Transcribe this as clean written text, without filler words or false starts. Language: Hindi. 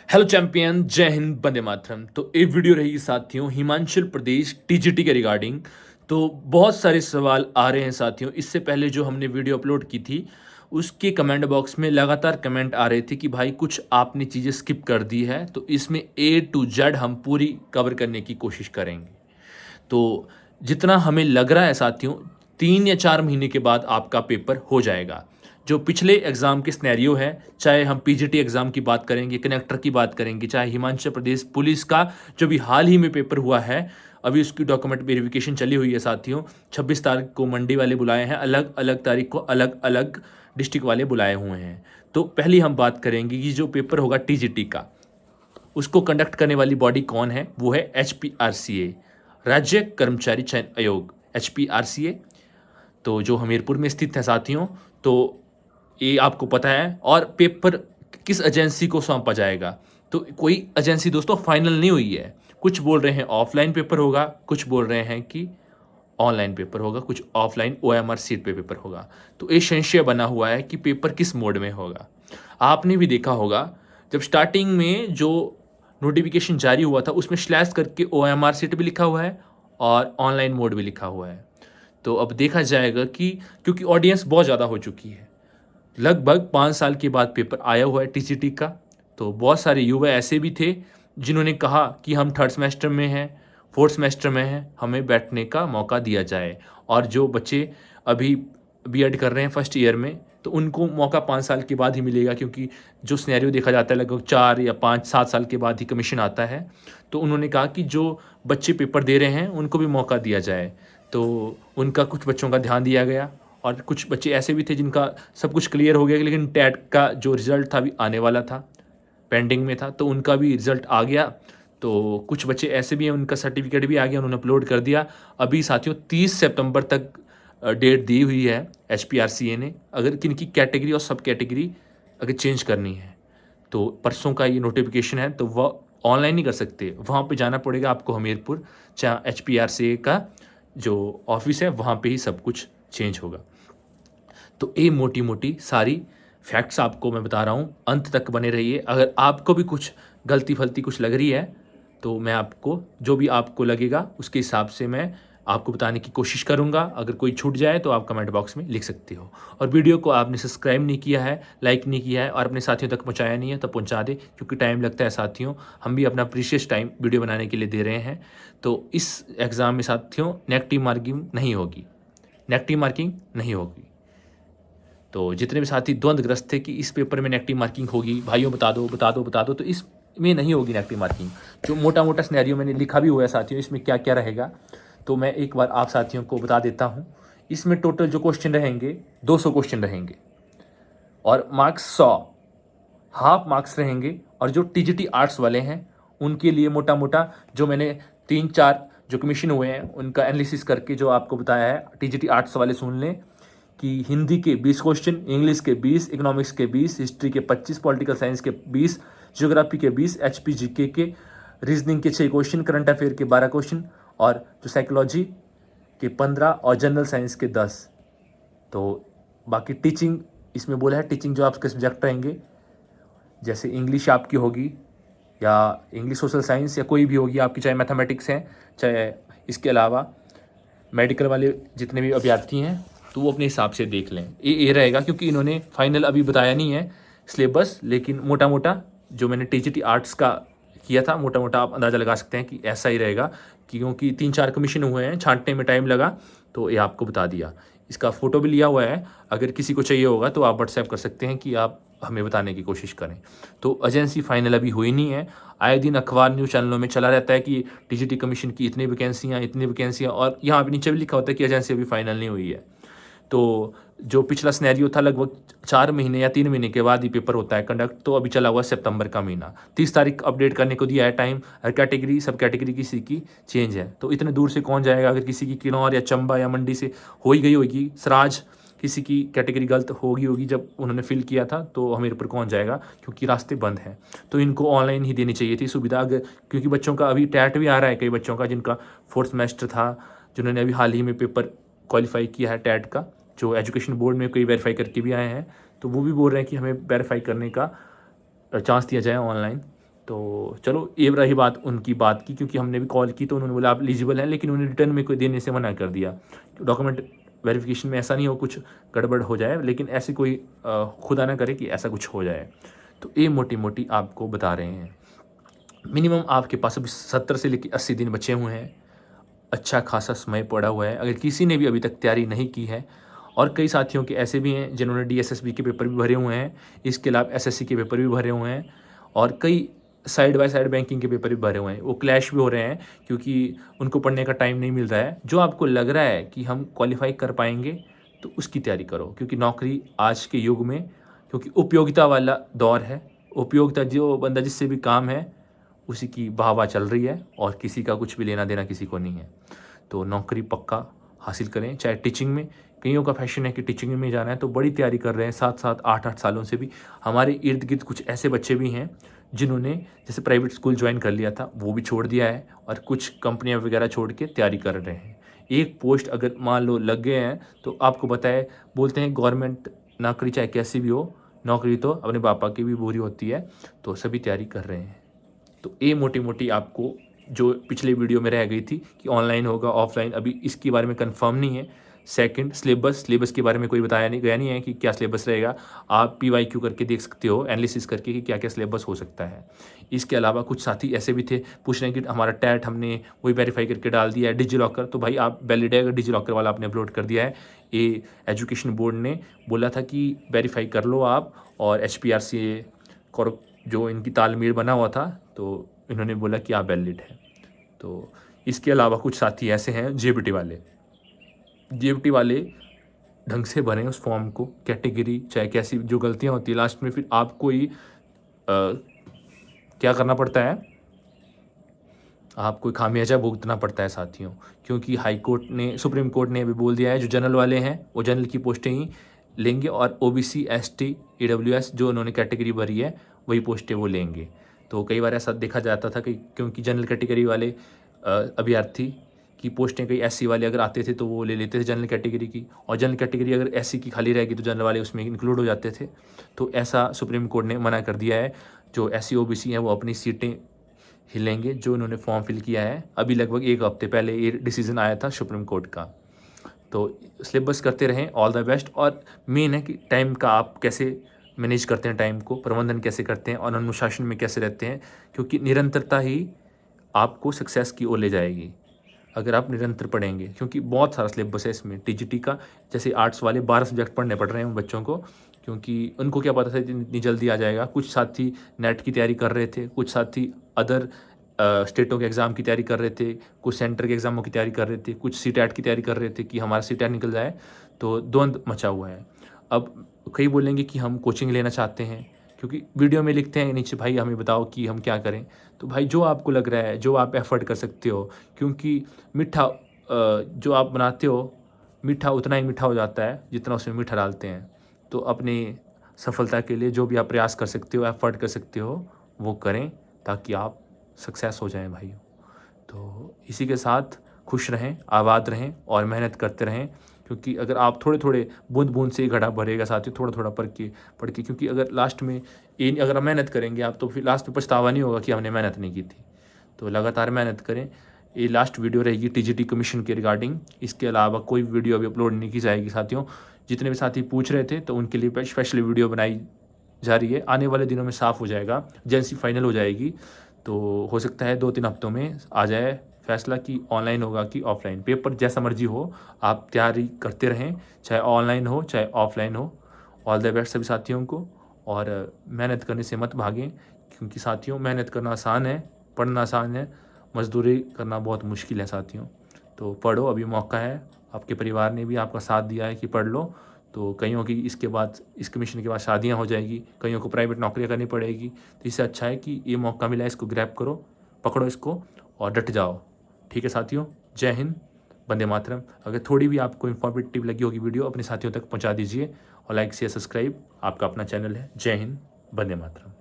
हेलो चैंपियन, जय हिंद, वंदे मातरम। तो एक वीडियो रहेगी साथियों हिमाचल प्रदेश टीजीटी के रिगार्डिंग। तो बहुत सारे सवाल आ रहे हैं साथियों। इससे पहले जो हमने वीडियो अपलोड की थी उसके कमेंट बॉक्स में लगातार कमेंट आ रहे थे कि भाई कुछ आपने चीज़ें स्किप कर दी है। तो इसमें ए टू जेड हम पूरी कवर करने की कोशिश करेंगे। तो जितना हमें लग रहा है साथियों, 3 या 4 महीने के बाद आपका पेपर हो जाएगा। जो पिछले एग्ज़ाम के सिनेरियो है, चाहे हम पीजीटी एग्ज़ाम की बात करेंगे, कनेक्टर की बात करेंगे, चाहे हिमाचल प्रदेश पुलिस का जो भी हाल ही में पेपर हुआ है, अभी उसकी डॉक्यूमेंट वेरिफिकेशन चली हुई है साथियों। 26 तारीख को मंडी वाले बुलाए हैं, अलग-अलग तारीख को अलग-अलग डिस्ट्रिक्ट वाले बुलाए हुए हैं। तो पहली हम बात करेंगे कि जो पेपर होगा टीजीटी का, उसको कंडक्ट करने वाली बॉडी कौन है? वो है एचपीआरसीए, राज्य कर्मचारी चयन आयोग, एचपीआरसीए। तो जो हमीरपुर में स्थित है साथियों। तो ये आपको पता है। और पेपर किस एजेंसी को सौंपा जाएगा? तो कोई एजेंसी दोस्तों फाइनल नहीं हुई है। कुछ बोल रहे हैं ऑफलाइन पेपर होगा, कुछ बोल रहे हैं कि ऑनलाइन पेपर होगा, कुछ ऑफलाइन ओएमआर सीट पे पेपर होगा। तो ये संशय बना हुआ है कि पेपर किस मोड में होगा। आपने भी देखा होगा जब स्टार्टिंग में जो नोटिफिकेशन जारी हुआ था उसमें स्लैश करके ओएमआर सीट भी लिखा हुआ है और ऑनलाइन मोड भी लिखा हुआ है। तो अब देखा जाएगा कि क्योंकि ऑडियंस बहुत ज़्यादा हो चुकी है, लगभग 5 साल के बाद पेपर आया हुआ है टीजीटी का। तो बहुत सारे युवा ऐसे भी थे जिन्होंने कहा कि हम थर्ड सेमेस्टर में हैं, फोर्थ सेमेस्टर में हैं, हमें बैठने का मौका दिया जाए। और जो बच्चे अभी बीएड कर रहे हैं फर्स्ट ईयर में, तो उनको मौका 5 साल के बाद ही मिलेगा, क्योंकि जो सिनेरियो देखा जाता है लगभग 4 या 5-7 साल के बाद ही कमीशन आता है। तो उन्होंने कहा कि जो बच्चे पेपर दे रहे हैं उनको भी मौका दिया जाए। तो उनका कुछ बच्चों का ध्यान दिया गया और कुछ बच्चे ऐसे भी थे जिनका सब कुछ क्लियर हो गया, लेकिन टेट का जो रिज़ल्ट था अभी आने वाला था, पेंडिंग में था, तो उनका भी रिज़ल्ट आ गया। तो कुछ बच्चे ऐसे भी हैं उनका सर्टिफिकेट भी आ गया, उन्होंने अपलोड कर दिया। अभी साथियों 30 सितंबर तक डेट दी हुई है एचपीआरसीए ने, अगर किनकी कैटेगरी और सब कैटेगरी अगर चेंज करनी है। तो परसों का ये नोटिफिकेशन है, तो वह ऑनलाइन नहीं कर सकते, वहाँ पे जाना पड़ेगा आपको हमीरपुर, जहाँ एचपीआरसीए का जो ऑफिस है वहाँ पे ही सब कुछ चेंज होगा। तो ये मोटी मोटी सारी फैक्ट्स आपको मैं बता रहा हूँ, अंत तक बने रहिए। अगर आपको भी कुछ गलती फलती कुछ लग रही है तो मैं आपको जो भी आपको लगेगा उसके हिसाब से मैं आपको बताने की कोशिश करूँगा। अगर कोई छूट जाए तो आप कमेंट बॉक्स में लिख सकते हो। और वीडियो को आपने सब्सक्राइब नहीं किया है, लाइक नहीं किया है और अपने साथियों तक पहुँचाया नहीं है तो पहुँचा दे, क्योंकि टाइम लगता है साथियों। हम भी अपना प्रीशियस टाइम वीडियो बनाने के लिए दे रहे हैं। तो इस एग्ज़ाम में साथियों नेगेटिव मार्किंग नहीं होगी, नेगेटिव मार्किंग नहीं होगी। तो जितने भी साथी द्वंद्वग्रस्त थे कि इस पेपर में नेगेटिव मार्किंग होगी, भाइयों बता दो बता दो बता दो, तो इसमें नहीं होगी नेगेटिव मार्किंग। जो मोटा मोटा सिनेरियो मैंने लिखा भी हुआ है साथियों, इसमें क्या क्या रहेगा तो मैं एक बार आप साथियों को बता देता हूँ। इसमें टोटल जो क्वेश्चन रहेंगे 200 क्वेश्चन रहेंगे और मार्क्स 100, हाफ मार्क्स रहेंगे। और जो टीजीटी आर्ट्स वाले हैं उनके लिए मोटा मोटा जो मैंने 3-4 जो कमीशन हुए हैं उनका एनालिसिस करके जो आपको बताया है, टीजीटी आर्ट्स वाले सुन लें कि हिंदी के 20 क्वेश्चन, इंग्लिश के 20, इकोनॉमिक्स के 20, हिस्ट्री के 25, पॉलिटिकल साइंस के 20, ज्योग्राफी के 20, एचपी जीके के, रीजनिंग के 6 क्वेश्चन, करंट अफेयर के 12 क्वेश्चन और जो साइकोलॉजी के 15 और जनरल साइंस के 10। तो बाकी टीचिंग इसमें बोला है, टीचिंग जो आपके सब्जेक्ट रहेंगे जैसे इंग्लिश आपकी होगी या इंग्लिश सोशल साइंस या कोई भी होगी आपकी, चाहे मैथमेटिक्स है, चाहे इसके अलावा मेडिकल वाले जितने भी अभ्यर्थी हैं तो वो अपने हिसाब से देख लें। ये रहेगा, क्योंकि इन्होंने फाइनल अभी बताया नहीं है सिलेबस, लेकिन मोटा मोटा जो मैंने टीजीटी आर्ट्स का किया था मोटा मोटा आप अंदाज़ा लगा सकते हैं कि ऐसा ही रहेगा। क्योंकि 3-4 कमीशन हुए हैं, छांटने में टाइम लगा, तो ये आपको बता दिया। इसका फ़ोटो भी लिया हुआ है, अगर किसी को चाहिए होगा तो आप व्हाट्सएप कर सकते हैं कि आप हमें बताने की कोशिश करें। तो एजेंसी फाइनल अभी हुई नहीं है। आए दिन अखबार न्यूज़ चैनलों में चला रहता है कि टीजीटी कमीशन की इतनी वैकेंसियाँ, और यहाँ पे नीचे भी लिखा होता है कि एजेंसी अभी फाइनल नहीं हुई है। तो जो पिछला सिनेरियो था लगभग 4 महीने या 3 महीने के बाद ही पेपर होता है कंडक्ट, तो अभी चला हुआ सितंबर का महीना, 30 तारीख अपडेट करने को दिया है टाइम। हर कैटेगरी सब कैटेगरी किसी की चेंज है, तो इतने दूर से कौन जाएगा? अगर किसी की किन्नौर या चंबा या मंडी से हो ही गई होगी, सराज किसी की कैटेगरी गलत होगी जब उन्होंने फिल किया था, तो हमीरपुर कौन जाएगा? क्योंकि रास्ते बंद हैं। तो इनको ऑनलाइन ही देनी चाहिए थी सुविधा, अगर क्योंकि बच्चों का अभी टैट भी आ रहा है, कई बच्चों का जिनका 4th सेमेस्टर था, जिन्होंने अभी हाल ही में पेपर क्वालिफाई किया है टैट का, जो एजुकेशन बोर्ड में कोई वेरीफाई करके भी आए हैं, तो वो भी बोल रहे हैं कि हमें वेरीफाई करने का चांस दिया जाए ऑनलाइन। तो चलो ये रही बात उनकी बात की, क्योंकि हमने भी कॉल की तो उन्होंने बोला आप एलिजिबल हैं, लेकिन उन्हें रिटर्न में कोई देने से मना कर दिया। डॉक्यूमेंट वेरिफिकेशन में ऐसा नहीं हो कुछ गड़बड़ हो जाए, लेकिन ऐसी कोई खुदा ना करे कि ऐसा कुछ हो जाए। तो ये मोटी मोटी आपको बता रहे हैं। मिनिमम आपके पास अभी 70 से लेकर 80 दिन बचे हुए हैं, अच्छा खासा समय पड़ा हुआ है। अगर किसी ने भी अभी तक तैयारी नहीं की है, और कई साथियों के ऐसे भी हैं जिन्होंने डीएसएसबी के पेपर भी भरे हुए हैं, इसके अलावा एसएससी के पेपर भी भरे हुए हैं, और कई साइड बाय साइड बैंकिंग के पेपर भी भरे हुए हैं। वो क्लैश भी हो रहे हैं क्योंकि उनको पढ़ने का टाइम नहीं मिल रहा है। जो आपको लग रहा है कि हम क्वालिफाई कर पाएंगे तो उसकी तैयारी करो, क्योंकि नौकरी आज के युग में, क्योंकि उपयोगिता वाला दौर है, उपयोगिता जो बंदा जिससे भी काम है उसी की वाह चल रही है, और किसी का कुछ भी लेना देना किसी को नहीं है। तो नौकरी पक्का हासिल करें। चाहे टीचिंग में, कईयों का फैशन है कि टीचिंग में जाना है तो बड़ी तैयारी कर रहे हैं 7-7 8-8 सालों से भी। हमारे इर्द गिर्द कुछ ऐसे बच्चे भी हैं जिन्होंने जैसे प्राइवेट स्कूल ज्वाइन कर लिया था वो भी छोड़ दिया है, और कुछ कंपनियां वगैरह छोड़ के तैयारी कर रहे हैं। एक पोस्ट अगर मान लो लग गए हैं तो आपको बताए, बोलते हैं गवर्नमेंट नौकरी चाहे कैसी भी हो, नौकरी तो अपने पापा की भी बुरी होती है। तो सभी तैयारी कर रहे हैं। तो ये मोटी मोटी आपको जो पिछले वीडियो में रह गई थी कि ऑनलाइन होगा ऑफलाइन, अभी इसके बारे में कंफर्म नहीं है। सेकंड, सिलेबस के बारे में कोई बताया नहीं गया नहीं है कि क्या सिलेबस रहेगा। आप PYQ करके देख सकते हो, एनालिसिस करके कि क्या क्या सिलेबस हो सकता है। इसके अलावा कुछ साथी ऐसे भी थे पूछ रहे हैं कि हमारा टैट हमने वही वेरीफाई करके डाल दिया है डिजी लॉकर, तो भाई आप वैलिड है अगर डिजी लॉकर वाला आपने अपलोड कर दिया है। ये एजुकेशन बोर्ड ने बोला था कि वेरीफाई कर लो आप, और HPRC जो इनकी तालमेल बना हुआ था तो इन्होंने बोला कि आप वैलिड है। तो इसके अलावा कुछ साथी ऐसे हैं JBT वाले ढंग से भरें उस फॉर्म को, कैटेगरी चाहे कैसी जो गलतियां होती है लास्ट में फिर आपको ही क्या करना पड़ता है, आपको खामियाजा भुगतना पड़ता है साथियों। क्योंकि सुप्रीम कोर्ट ने अभी बोल दिया है जो जनरल वाले हैं वो जनरल की पोस्टें ही लेंगे, और OBC ST EWS जो उन्होंने कैटेगरी भरी है वही पोस्टें वो लेंगे। तो कई बार ऐसा देखा जाता था कि क्योंकि जनरल कैटेगरी वाले अभ्यर्थी की पोस्टें कई SC वाले अगर आते थे तो वो ले लेते थे जनरल कैटेगरी की, और जनरल कैटेगरी अगर SC की खाली रहेगी तो जनरल वाले उसमें इंक्लूड हो जाते थे। तो ऐसा सुप्रीम कोर्ट ने मना कर दिया है। जो SC OBC हैं वो अपनी सीटें हिलेंगे जो उन्होंने फॉर्म फिल किया है। अभी लगभग 1 हफ्ते पहले ये डिसीजन आया था सुप्रीम कोर्ट का। तो सिलेबस करते रहें, ऑल द बेस्ट। और मेन है कि टाइम का आप कैसे मैनेज करते हैं, टाइम को प्रबंधन कैसे करते हैं, और अनुशासन में कैसे रहते हैं, क्योंकि निरंतरता ही आपको सक्सेस की ओर ले जाएगी अगर आप निरंतर पढ़ेंगे। क्योंकि बहुत सारा सिलेबस है इसमें TGT का। जैसे आर्ट्स वाले 12 सब्जेक्ट पढ़ने पड़ रहे हैं उन बच्चों को, क्योंकि उनको क्या पता था इतनी जल्दी आ जाएगा। कुछ साथी नेट की तैयारी कर रहे थे, कुछ साथी अदर स्टेटों के एग्ज़ाम की तैयारी कर रहे थे, कुछ सेंटर के एग्ज़ामों की तैयारी कर रहे थे, कुछ CTET की तैयारी कर रहे थे कि हमारा CTET निकल जाए। तो द्वंद्व मचा हुआ है। अब कई बोलेंगे कि हम कोचिंग लेना चाहते हैं, क्योंकि वीडियो में लिखते हैं नीचे भाई हमें बताओ कि हम क्या करें। तो भाई जो आपको लग रहा है, जो आप एफर्ट कर सकते हो, क्योंकि मीठा जो आप बनाते हो मीठा उतना ही मीठा हो जाता है जितना उसमें मीठा डालते हैं। तो अपनी सफलता के लिए जो भी आप प्रयास कर सकते हो, एफर्ट कर सकते हो, वो करें ताकि आप सक्सेस हो जाएं भाइयों। तो इसी के साथ खुश रहें, आबाद रहें और मेहनत करते रहें, क्योंकि अगर आप थोड़े थोड़े बूंद बूंद से ही घड़ा भरेगा साथियों, थोड़ा थोड़ा पढ़ के, क्योंकि अगर लास्ट में अगर मेहनत करेंगे आप तो फिर लास्ट में पछतावा नहीं होगा कि हमने मेहनत नहीं की थी। तो लगातार मेहनत करें। ये लास्ट वीडियो रहेगी TGT कमीशन के रिगार्डिंग। इसके अलावा कोई वीडियो अभी अपलोड नहीं की जाएगी साथियों। जितने भी साथी पूछ रहे थे तो उनके लिए स्पेशल वीडियो बनाई जा रही है। आने वाले दिनों में साफ़ हो जाएगा, एजेंसी फाइनल हो जाएगी। तो हो सकता है 2-3 हफ्तों में आ जाए फैसला कि ऑनलाइन होगा कि ऑफलाइन। पेपर जैसा मर्जी हो, आप तैयारी करते रहें, चाहे ऑनलाइन हो चाहे ऑफलाइन हो। ऑल द बेस्ट सभी साथियों को, और मेहनत करने से मत भागें, क्योंकि साथियों मेहनत करना आसान है, पढ़ना आसान है, मजदूरी करना बहुत मुश्किल है साथियों। तो पढ़ो, अभी मौका है। आपके परिवार ने भी आपका साथ दिया है कि पढ़ लो। तो कईयों की इसके बाद, इस कमीशन के बाद शादियां हो जाएगी, कईयों को प्राइवेट नौकरियां करनी पड़ेगी। तो इससे अच्छा है कि ये मौका मिला है, इसको ग्रैब करो, पकड़ो इसको और डट जाओ। ठीक है साथियों, जय हिंद, वंदे मातरम। अगर थोड़ी भी आपको इन्फॉर्मेटिव लगी होगी वीडियो, अपने साथियों तक पहुंचा दीजिए, और लाइक शेयर सब्सक्राइब। आपका अपना चैनल है। जय हिंद, वंदे मातरम।